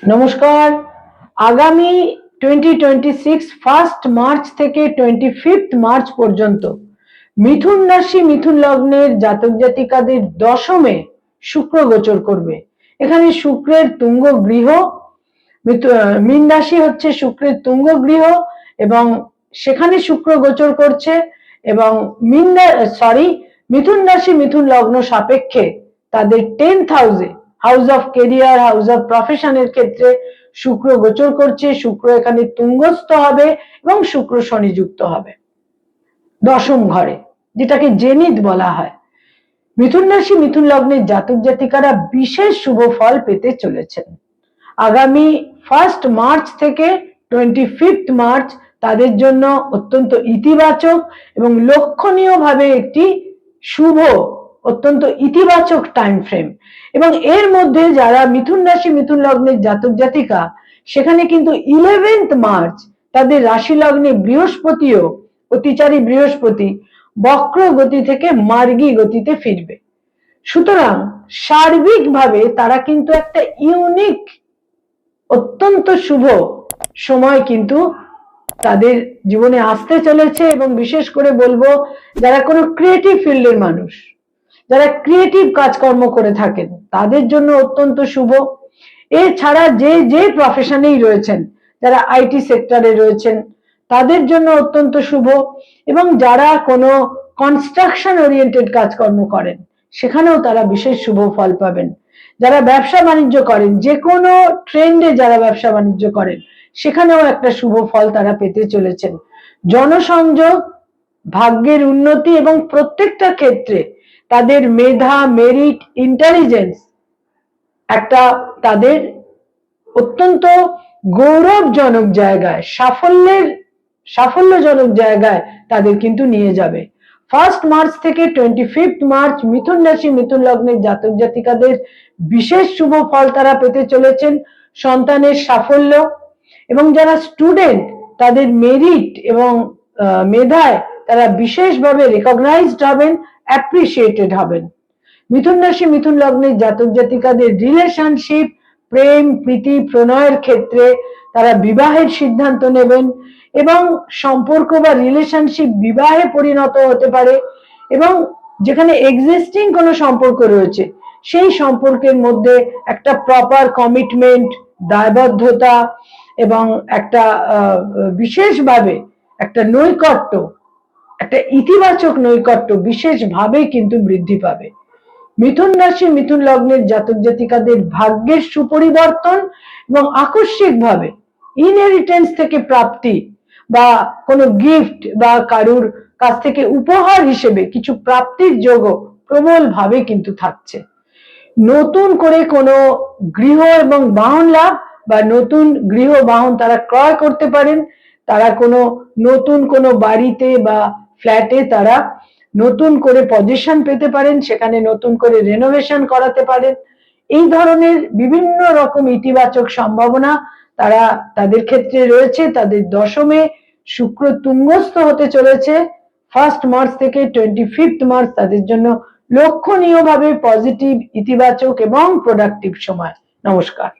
নমস্কার। আগামী 2026 first March থেকে 25 মার্চ পর্যন্ত মিথুন রাশি মিথুন লগ্নের জাতক জাতিকাদের দশমে শুক্র গোচর করবে। এখানে শুক্রের তুঙ্গ গৃহ, মীন রাশি হচ্ছে শুক্রের তুঙ্গ গৃহ এবং সেখানে শুক্র গোচর করছে এবং মিথুন রাশি মিথুন লগ্ন সাপেক্ষে তাদের 10th হাউসে, house of career, house of প্রফেশনের ক্ষেত্রে শুক্র গোচর করছে। শুক্র এখানে তুঙ্গস্থ হবে এবং শুক্র শনি যুক্ত হবে দশম ঘরে, যেটাকে জেনিথ বলা হয়। মিথুন রাশি মিথুন লগ্নের জাতক জাতিকারা বিশেষ শুভ ফল পেতে চলেছেন। আগামী 1 মার্চ থেকে 25 মার্চ তাদের জন্য অত্যন্ত ইতিবাচক এবং লক্ষণীয় ভাবে একটি শুভ, অত্যন্ত ইতিবাচক টাইম ফ্রেম। এবং এর মধ্যে যারা মিথুন রাশি মিথুন লগ্নের জাতক জাতিকা, সেখানে কিন্তু 11th মার্চ তাদের রাশি লগ্নে বৃহস্পতিও, অতিচারী বৃহস্পতি বক্র গতি থেকে মার্গী গতিতে ফিরবে। সুতরাং সার্বিকভাবে তারা কিন্তু একটা ইউনিক, অত্যন্ত শুভ সময় কিন্তু তাদের জীবনে আসতে চলেছে। এবং বিশেষ করে বলবো, যারা কোনো ক্রিয়েটিভ ফিল্ডের মানুষ, যারা ক্রিয়েটিভ কাজকর্ম করে থাকেন, তাদের জন্য অত্যন্ত শুভ। এছাড়া যে যে প্রফেশনেই রয়েছেন, যারা আইটি সেক্টরে রয়েছেন, তাদের জন্য অত্যন্ত শুভ। এবং যারা কোনো কনস্ট্রাকশন ওরিয়েন্টেড কাজকর্ম করেন, সেখানেও তারা বিশেষ শুভ ফল পাবেন। যারা ব্যবসা বাণিজ্য করেন, যে কোনো ট্রেন্ডে যারা ব্যবসা বাণিজ্য করেন, সেখানেও একটা শুভ ফল তারা পেতে চলেছেন। জনসংযোগ, ভাগ্যের উন্নতি এবং প্রত্যেকটা ক্ষেত্রে তাদের মেধা, মেরিট, ইন্টেলিজেন্স একটা তাদের অত্যন্ত গৌরবজনক জায়গায়, সাফল্যজনক জায়গায় তাদের কিন্তু নিয়ে যাবে। 1 মার্চ থেকে 25 মার্চ মিথুন রাশি মিথুন লগ্নের জাতক জাতিকাদের বিশেষ শুভ ফল তারা পেতে চলেছেন। সন্তানের সাফল্য এবং যারা স্টুডেন্ট, তাদের মেরিট এবং মেধায় তারা বিশেষভাবে রেকগনাইজড হবেন, অ্যাপ্রিসিয়েটেড হবেন। মিথুন রাশি মিথুন লগ্নের জাতক জাতিকাদের রিলেশনশিপ, প্রেম, প্রীতি, প্রণয়ের ক্ষেত্রে তারা বিবাহের সিদ্ধান্ত নেবেন এবং সম্পর্ক বা রিলেশনশিপ বিবাহে পরিণত হতে পারে। এবং যেখানে এক্সিস্টিং কোনো সম্পর্ক রয়েছে, সেই সম্পর্কের মধ্যে একটা প্রপার কমিটমেন্ট, দায়বদ্ধতা এবং একটা বিশেষভাবে একটা নৈকট্য, একটা ইতিবাচক নৈকট্য বিশেষভাবে কিন্তু বৃদ্ধি পাবে। মিথুন রাশি মিথুন লগ্নের জাতক জাতিকাদের ভাগ্যের সুপরিবর্তন এবং আকস্মিকভাবে ইনহেরিটেন্স থেকে প্রাপ্তি বা কোনো গিফট বা কারুর কাছ থেকে উপহার হিসেবে কিছু প্রাপ্তির যোগও প্রবল ভাবে কিন্তু থাকছে। নতুন করে কোনো গৃহ এবং বাহন লাভ বা নতুন গৃহ বাহন তারা ক্রয় করতে পারেন। তারা কোনো নতুন কোনো বাড়িতে বা ফ্ল্যাটে তারা নতুন করে পজিশন পেতে পারেন, সেখানে নতুন করে রেনোভেশন করাতে পারেন। এই ধরনের বিভিন্ন রকম ইতিবাচক সম্ভাবনা তারা তাদের ক্ষেত্রে রয়েছে। তাদের দশমে শুক্র তুঙ্গস্থ হতে চলেছে 1 মার্চ থেকে 25 মার্চ তাদের জন্য লক্ষণীয়ভাবে পজিটিভ, ইতিবাচক এবং প্রোডাক্টিভ সময়। নমস্কার।